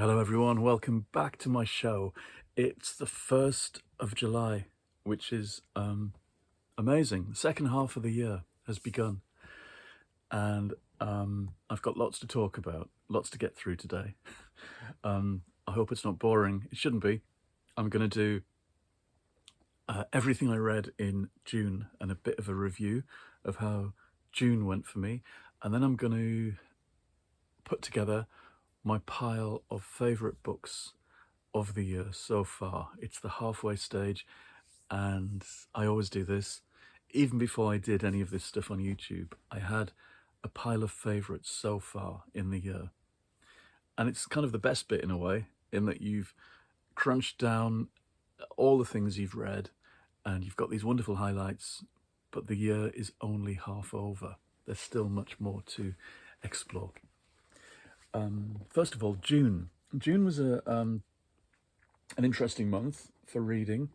Hello everyone, welcome back to my show. It's the 1st of July, which is amazing. The second half of the year has begun, and I've got lots to talk about, lots to get through today. I hope it's not boring. It shouldn't be. I'm going to do everything I read in June and a bit of a review of how June went for me, and then I'm going to put together my pile of favourite books of the year so far. It's the halfway stage, and I always do this. Even before I did any of this stuff on YouTube, I had a pile of favourites so far in the year. And it's kind of the best bit in a way, in that you've crunched down all the things you've read and you've got these wonderful highlights, but the year is only half over. There's still much more to explore. First of all, June. June was an interesting month for reading.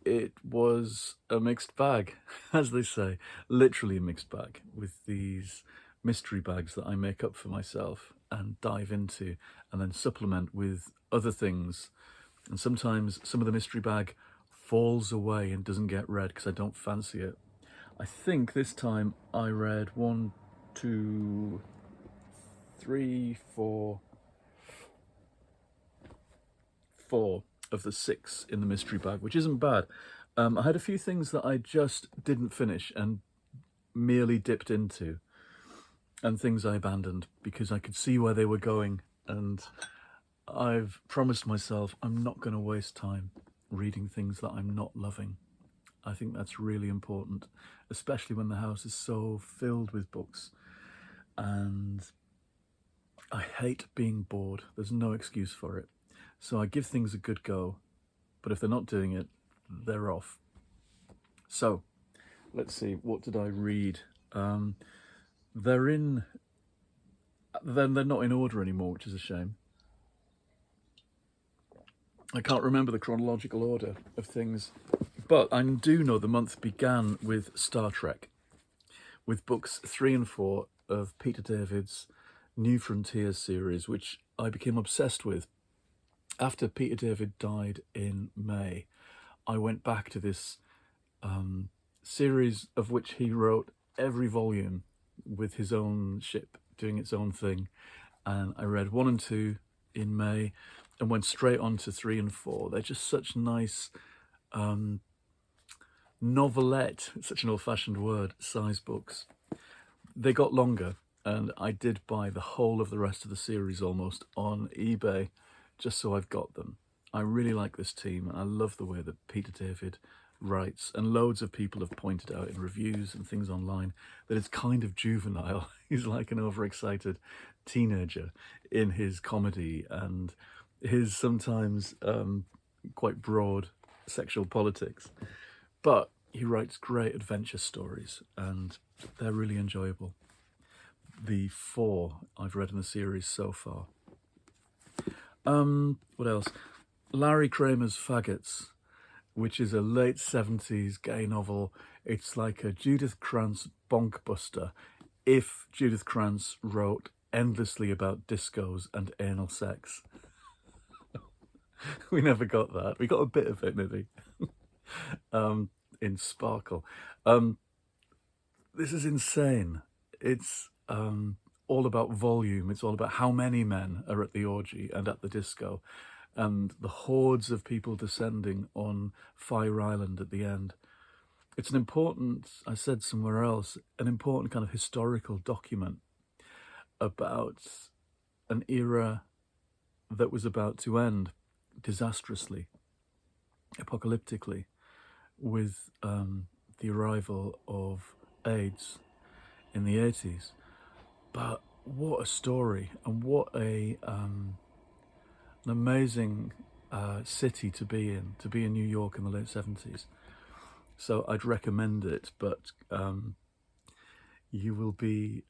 It was a mixed bag, as they say, literally a mixed bag, with these mystery bags that I make up for myself and dive into and then supplement with other things. And sometimes some of the mystery bag falls away and doesn't get read because I don't fancy it. I think this time I read 1, 2, 3, 4 of the 6 in the mystery bag, which isn't bad. I had a few things that I just didn't finish and merely dipped into, and things I abandoned because I could see where they were going, and I've promised myself I'm not going to waste time reading things that I'm not loving. I think that's really important, especially when the house is so filled with books, and I hate being bored. There's no excuse for it. So I give things a good go, but if they're not doing it, they're off. So let's see, what did I read? They're not in order anymore, which is a shame. I can't remember the chronological order of things, but I do know the month began with Star Trek, with books 3 and 4 of Peter David's New Frontiers series, which I became obsessed with. After Peter David died in May, I went back to this series of which he wrote every volume with his own ship doing its own thing, and I read 1 and 2 in May and went straight on to 3 and 4. They're just such nice novelette, such an old-fashioned word, size books. They got longer, and I did buy the whole of the rest of the series almost on eBay, just so I've got them. I really like this team, and I love the way that Peter David writes, and loads of people have pointed out in reviews and things online that it's kind of juvenile. He's like an overexcited teenager in his comedy and his sometimes quite broad sexual politics. But he writes great adventure stories, and they're really enjoyable. The 4 I've read in the series so far. What else? Larry Kramer's Faggots, which is a late 70s gay novel. It's like a Judith Krantz bonkbuster if Judith Krantz wrote endlessly about discos and anal sex. We never got that. We got a bit of it, maybe, in Sparkle. This is insane. It's all about volume. It's all about how many men are at the orgy and at the disco, and the hordes of people descending on Fire Island at the end. It's an important, I said somewhere else, an important kind of historical document about an era that was about to end disastrously, apocalyptically, with the arrival of AIDS in the 80s. But what a story, and what an amazing city to be in New York in the late 70s. So I'd recommend it, but you will be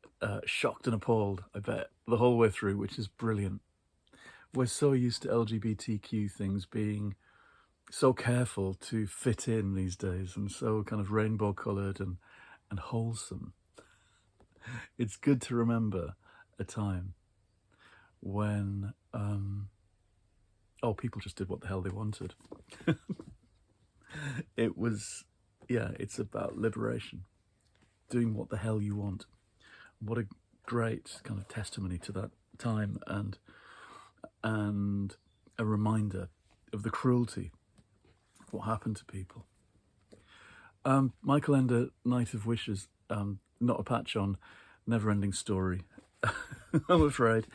shocked and appalled, I bet, the whole way through, which is brilliant. We're so used to LGBTQ things being so careful to fit in these days, and so kind of rainbow coloured and wholesome. It's good to remember a time when people just did what the hell they wanted. It was, yeah, it's about liberation, doing what the hell you want. What a great kind of testimony to that time, and a reminder of the cruelty of what happened to people. Michael Ender, Night of Wishes, not a patch on Never-Ending Story, I'm afraid.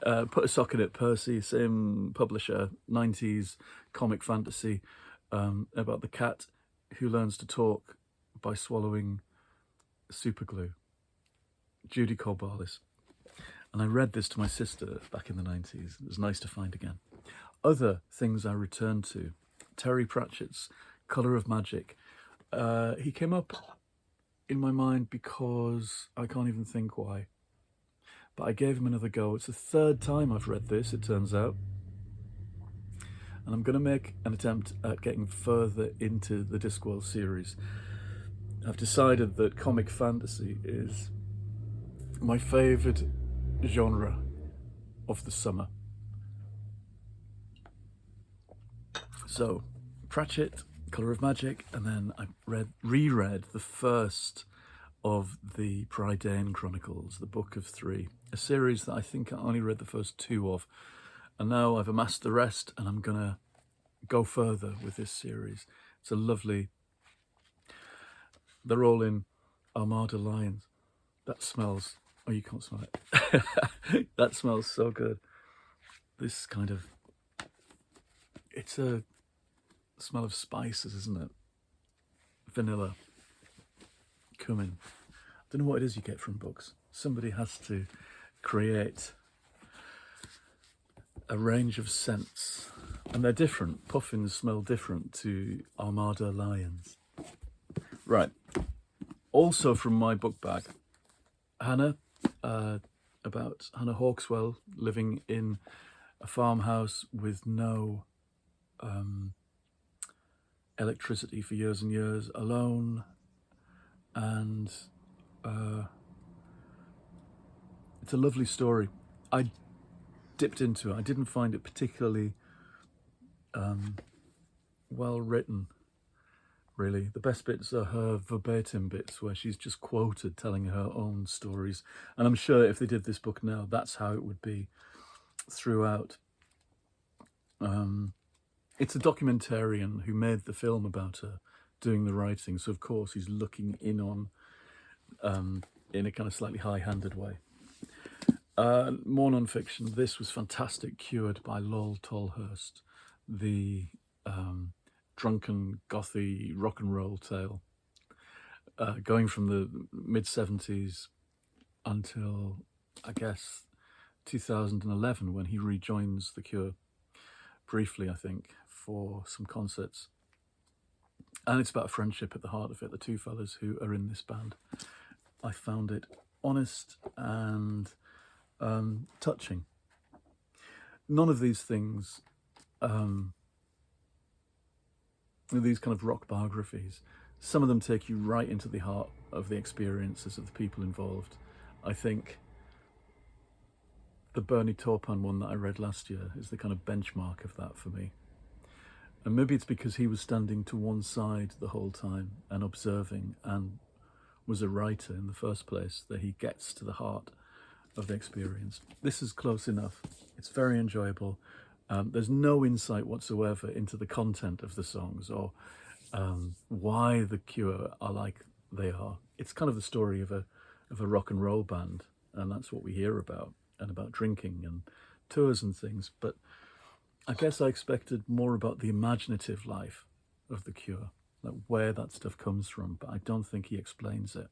Put a Sock in It, Percy, same publisher, 90s comic fantasy, about the cat who learns to talk by swallowing superglue. Judy Corbalis. And I read this to my sister back in the 90s. It was nice to find again. Other things I returned to. Terry Pratchett's Colour of Magic. He came up in my mind because I can't even think why. But I gave him another go. It's the third time I've read this, it turns out. And I'm going to make an attempt at getting further into the Discworld series. I've decided that comic fantasy is my favourite genre of the summer. So, Pratchett, Colour of Magic, and then I reread the first of the Prydain Chronicles, the Book of Three, a series that I think I only read the first two of, and now I've amassed the rest, and I'm gonna go further with this series. It's a lovely, they're all in Armada Lions. That smells, oh, you can't smell it. That smells so good. This kind of, it's a smell of spices, isn't it? Vanilla, cumin. I don't know what it is you get from books. Somebody has to create a range of scents, and they're different. Puffins smell different to Armada Lions. Right. Also from my book bag, Hannah, about Hannah Hawkswell living in a farmhouse with no electricity for years and years, alone, and it's a lovely story. I dipped into it. I didn't find it particularly well written, really. The best bits are her verbatim bits where she's just quoted telling her own stories, and I'm sure if they did this book now, that's how it would be throughout. It's a documentarian who made the film about her doing the writing, so of course he's looking in on in a kind of slightly high-handed way. More non-fiction. This was fantastic, Cured by Lol Tolhurst, the drunken, gothy rock and roll tale, going from the mid-70s until, I guess, 2011, when he rejoins The Cure, briefly, I think, for some concerts. And it's about friendship at the heart of it, the two fellas who are in this band. I found it honest and touching. None of these things, these kind of rock biographies, some of them take you right into the heart of the experiences of the people involved. I think the Bernie Taupin one that I read last year is the kind of benchmark of that for me. And maybe it's because he was standing to one side the whole time and observing, and was a writer in the first place, that he gets to the heart of the experience. This is close enough. It's very enjoyable. There's no insight whatsoever into the content of the songs or why The Cure are like they are. It's kind of the story of a rock and roll band, and that's what we hear about, and about drinking and tours and things. But I guess I expected more about the imaginative life of The Cure, like where that stuff comes from, but I don't think he explains it.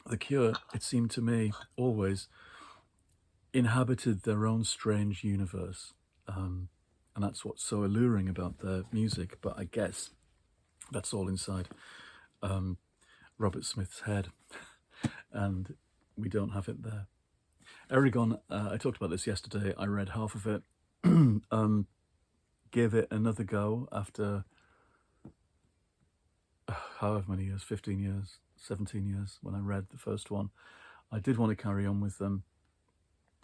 The Cure, it seemed to me, always inhabited their own strange universe, and that's what's so alluring about their music, but I guess that's all inside Robert Smith's head, and we don't have it there. Eragon, I talked about this yesterday. I read half of it, gave it another go after however many years, 15 years, 17 years, when I read the first one. I did want to carry on with them.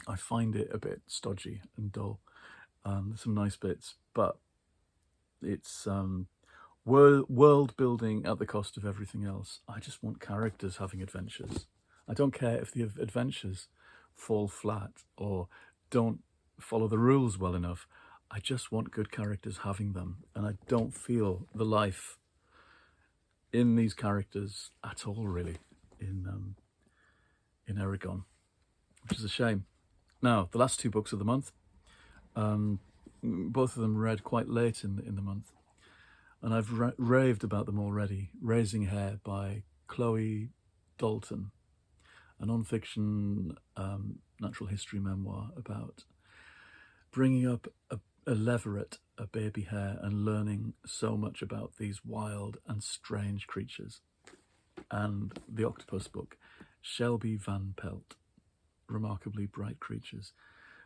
I find it a bit stodgy and dull. There's some nice bits, but it's world building at the cost of everything else. I just want characters having adventures. I don't care if the adventures fall flat or don't follow the rules well enough. I just want good characters having them, and I don't feel the life in these characters at all, really, in Eragon, which is a shame. Now, the last 2 books of the month, both of them read quite late in the month, and I've raved about them already. Raising Hair by Chloe Dalton, a non-fiction natural history memoir about bringing up a leveret, a baby hare, and learning so much about these wild and strange creatures. And the octopus book, Shelby Van Pelt, Remarkably Bright Creatures,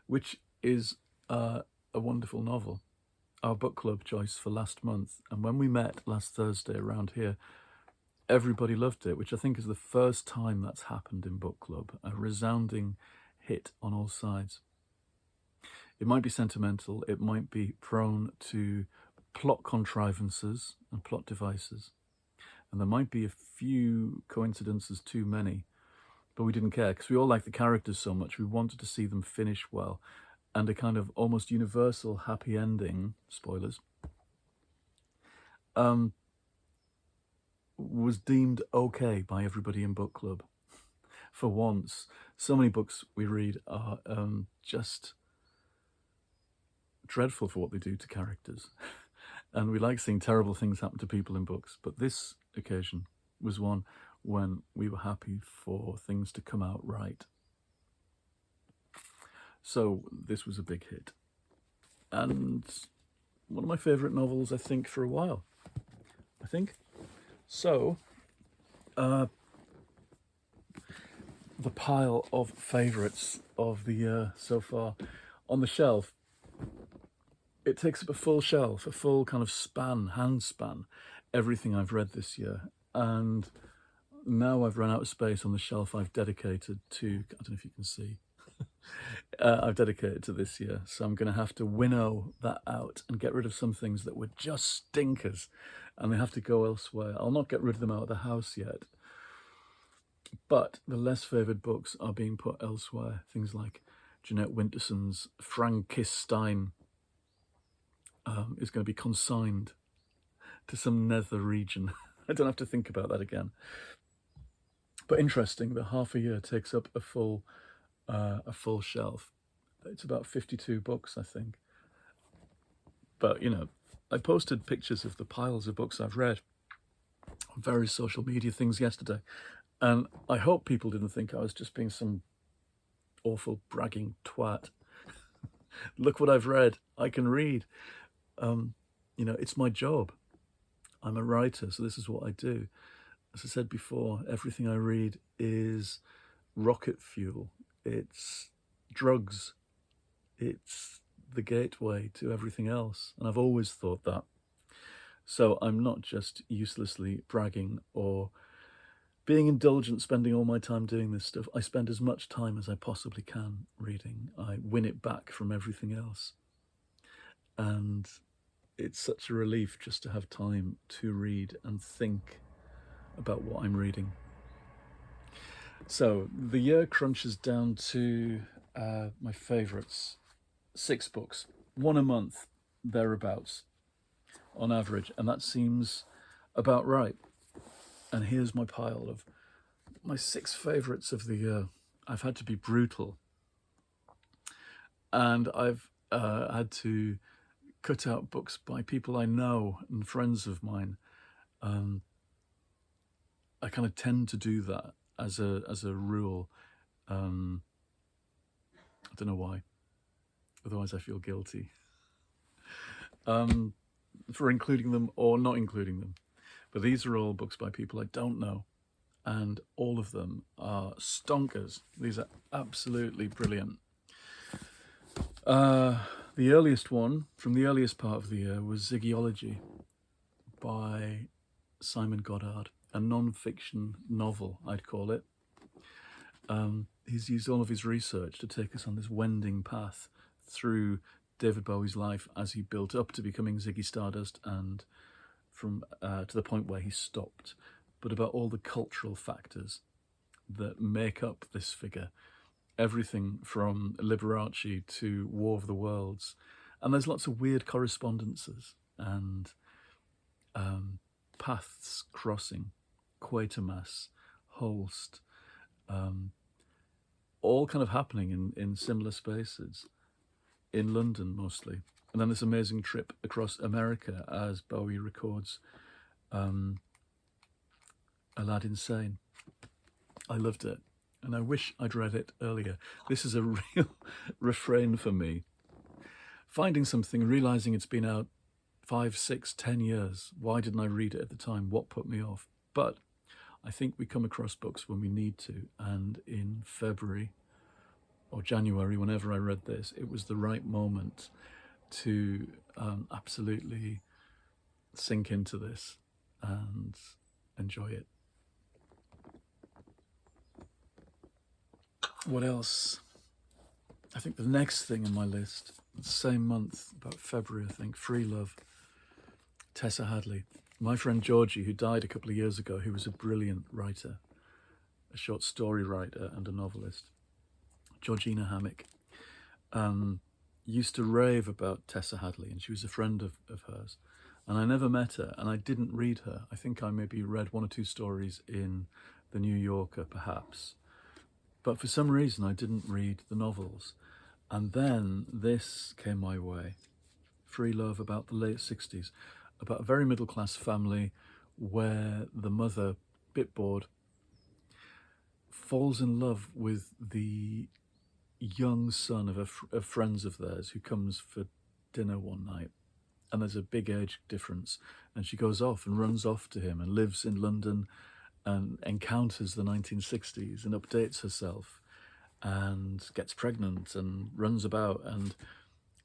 which is a wonderful novel. Our book club choice for last month, and when we met last Thursday around here, everybody loved it, which I think is the first time that's happened in book club. A resounding hit on all sides. It might be sentimental, it might be prone to plot contrivances and plot devices, and there might be a few coincidences too many, but we didn't care because we all liked the characters so much. We wanted to see them finish well, and a kind of almost universal happy ending, spoilers, was deemed okay by everybody in book club. For once, so many books we read are just dreadful for what they do to characters. And we like seeing terrible things happen to people in books, but this occasion was one when we were happy for things to come out right. So this was a big hit, and one of my favourite novels, I think, for a while. So the pile of favourites of the year so far on the shelf, it takes up a full shelf, a full kind of hand span, everything I've read this year. And now I've run out of space on the shelf I've dedicated to, I don't know if you can see, I've dedicated to this year. So I'm going to have to winnow that out and get rid of some things that were just stinkers and they have to go elsewhere. I'll not get rid of them out of the house yet, but the less favoured books are being put elsewhere. Things like Jeanette Winterson's Frankenstein is going to be consigned to some nether region. I don't have to think about that again. But interesting that half a year takes up a full shelf. It's about 52 books, I think. But, you know, I posted pictures of the piles of books I've read on various social media things yesterday. And I hope people didn't think I was just being some awful bragging twat. Look what I've read. I can read. You know, it's my job. I'm a writer, so this is what I do. As I said before, everything I read is rocket fuel. It's drugs. It's the gateway to everything else. And I've always thought that. So I'm not just uselessly bragging or being indulgent, spending all my time doing this stuff. I spend as much time as I possibly can reading. I win it back from everything else. And it's such a relief just to have time to read and think about what I'm reading. So the year crunches down to my favourites. 6 books, 1 a month, thereabouts, on average, and that seems about right. And here's my pile of my 6 favourites of the year. I've had to be brutal, and I've had to cut out books by people I know and friends of mine. I kind of tend to do that as a rule. I don't know why. Otherwise I feel guilty for including them or not including them. But these are all books by people I don't know, and all of them are stonkers. These are absolutely brilliant. The earliest one, from the earliest part of the year, was Ziggyology by Simon Goddard, a non-fiction novel, I'd call it. he's used all of his research to take us on this wending path through David Bowie's life as he built up to becoming Ziggy Stardust and from to the point where he stopped, but about all the cultural factors that make up this figure, everything from Liberace to War of the Worlds. And there's lots of weird correspondences and paths crossing, Quatermass, Holst, all kind of happening in similar spaces, in London mostly. And then this amazing trip across America as Bowie records Aladdin Sane. I loved it, and I wish I'd read it earlier. This is a real refrain for me. Finding something, realising it's been out 5, 6, 10 years. Why didn't I read it at the time? What put me off? But I think we come across books when we need to, and in February or January, whenever I read this, it was the right moment to absolutely sink into this and enjoy it. What else? I think the next thing on my list, the same month, about February, I think, Free Love, Tessa Hadley. My friend Georgie, who died a couple of years ago, who was a brilliant writer, a short story writer and a novelist, Georgina Hammock, used to rave about Tessa Hadley, and she was a friend of hers. And I never met her, and I didn't read her. I think I maybe read 1 or 2 stories in The New Yorker, perhaps. But for some reason, I didn't read the novels. And then this came my way. Free Love, about the late 60s, about a very middle-class family where the mother, bit bored, falls in love with the young son of friends of theirs who comes for dinner one night. And there's a big age difference. And she goes off and runs off to him and lives in London and encounters the 1960s and updates herself and gets pregnant and runs about and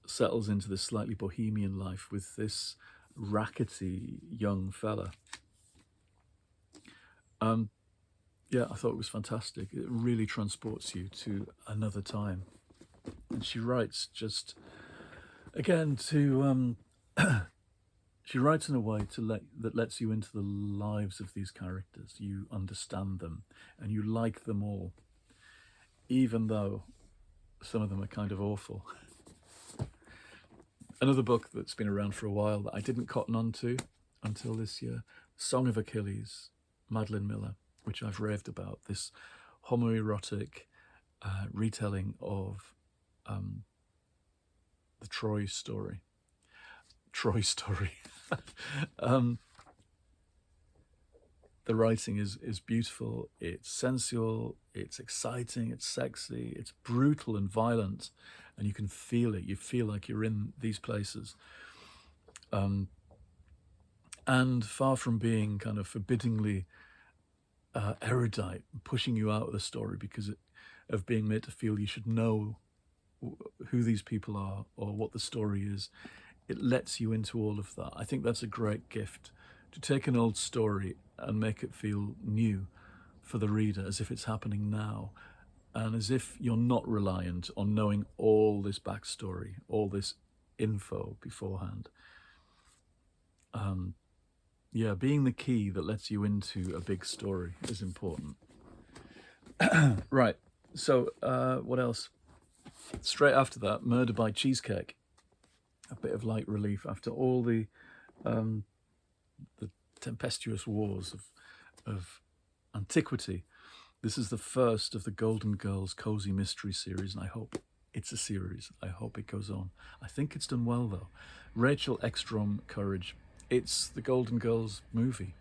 settles into this slightly bohemian life with this rackety young fella. Yeah, I thought it was fantastic. It really transports you to another time. And she writes just, again, to she writes in a way that lets you into the lives of these characters. You understand them and you like them all, even though some of them are kind of awful. Another book that's been around for a while that I didn't cotton on to until this year, Song of Achilles, Madeline Miller, which I've raved about, this homoerotic retelling of the Troy story. The writing is beautiful, it's sensual, it's exciting, it's sexy, it's brutal and violent, and you can feel it. You feel like you're in these places. And far from being kind of forbiddingly erudite, pushing you out of the story because of being made to feel you should know who these people are or what the story is, it lets you into all of that. I think that's a great gift, to take an old story and make it feel new for the reader, as if it's happening now, and as if you're not reliant on knowing all this backstory, all this info beforehand. Yeah, being the key that lets you into a big story is important. Right, so what else? Straight after that, Murder by Cheesecake. A bit of light relief after all the tempestuous wars of antiquity. This is the first of the Golden Girls Cozy Mystery series, and I hope it's a series. I hope it goes on. I think it's done well, though. Rachel Ekstrom Courage. It's the Golden Girls movie.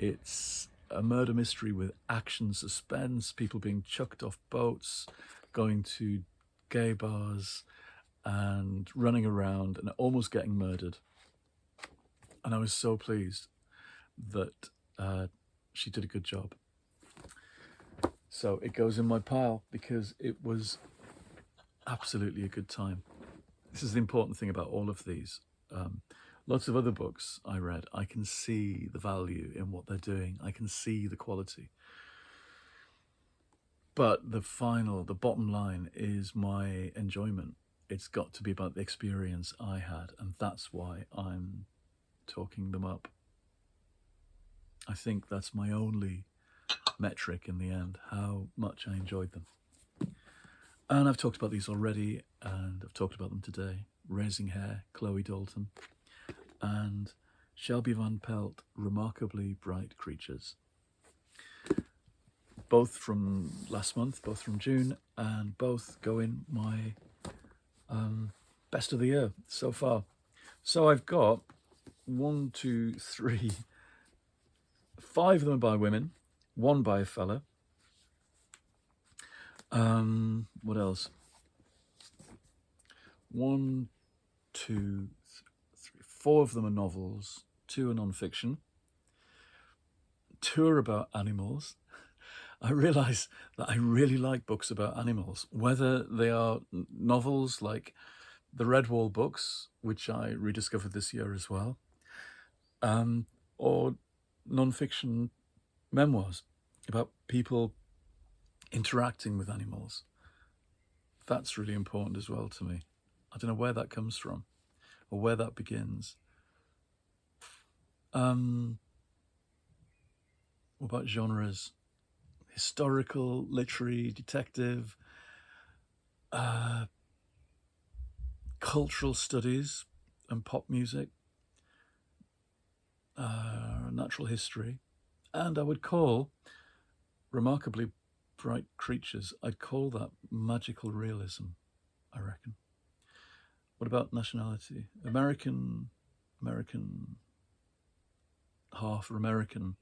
It's a murder mystery with action, suspense, people being chucked off boats, going to gay bars, and running around and almost getting murdered. And I was so pleased that she did a good job. So it goes in my pile because it was absolutely a good time. This is the important thing about all of these. Lots of other books I read, I can see the value in what they're doing. I can see the quality. But the bottom line is my enjoyment. It's got to be about the experience I had, and that's why I'm talking them up. I think that's my only metric in the end, how much I enjoyed them. And I've talked about these already, and I've talked about them today. Raising Hair, Chloe Dalton, and Shelby Van Pelt, Remarkably Bright Creatures. Both from last month, both from June, and both go in my best of the year so far. So I've got 1, 2, 3, 5 of them are by women, 1 by a fella. What else? 1, 2, 3, 4 of them are novels, 2 are non-fiction, 2 are about animals. I realise that I really like books about animals, whether they are novels like the Redwall books, which I rediscovered this year as well, or non-fiction memoirs about people interacting with animals. That's really important as well to me. I don't know where that comes from or where that begins. What about genres? Historical, literary, detective, cultural studies and pop music, natural history, and I would call Remarkably Bright Creatures, I'd call that magical realism, I reckon. What about nationality? American, half American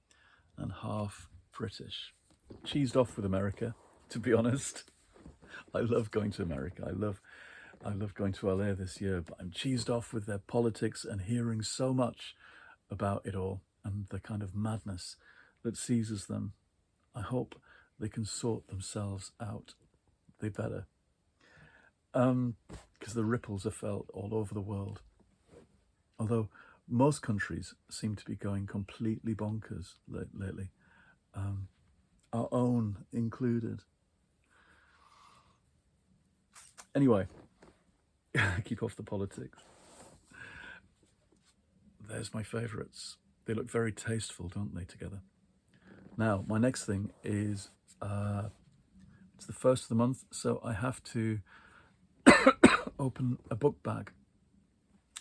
and half British. Cheesed off with America, to be honest. I love going to America. I love going to LA this year, but I'm cheesed off with their politics and hearing so much about it all and the kind of madness that seizes them. I hope they can sort themselves out. They better. Because the ripples are felt all over the world. Although most countries seem to be going completely bonkers lately. Our own included. Anyway, keep off the politics. There's my favourites. They look very tasteful, don't they, together? Now, my next thing is, it's the first of the month, so I have to open a book bag.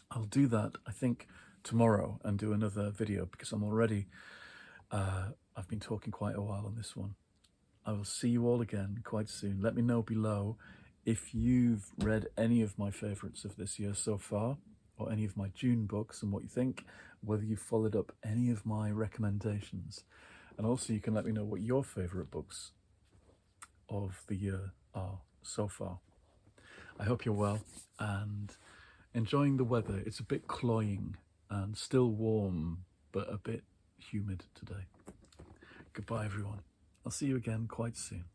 I'll do that, I think, tomorrow and do another video because I'm already, I've been talking quite a while on this one. I will see you all again quite soon. Let me know below if you've read any of my favourites of this year so far, or any of my June books and what you think, whether you've followed up any of my recommendations. And also you can let me know what your favourite books of the year are so far. I hope you're well and enjoying the weather. It's a bit cloying and still warm, but a bit humid today. Goodbye, everyone. I'll see you again quite soon.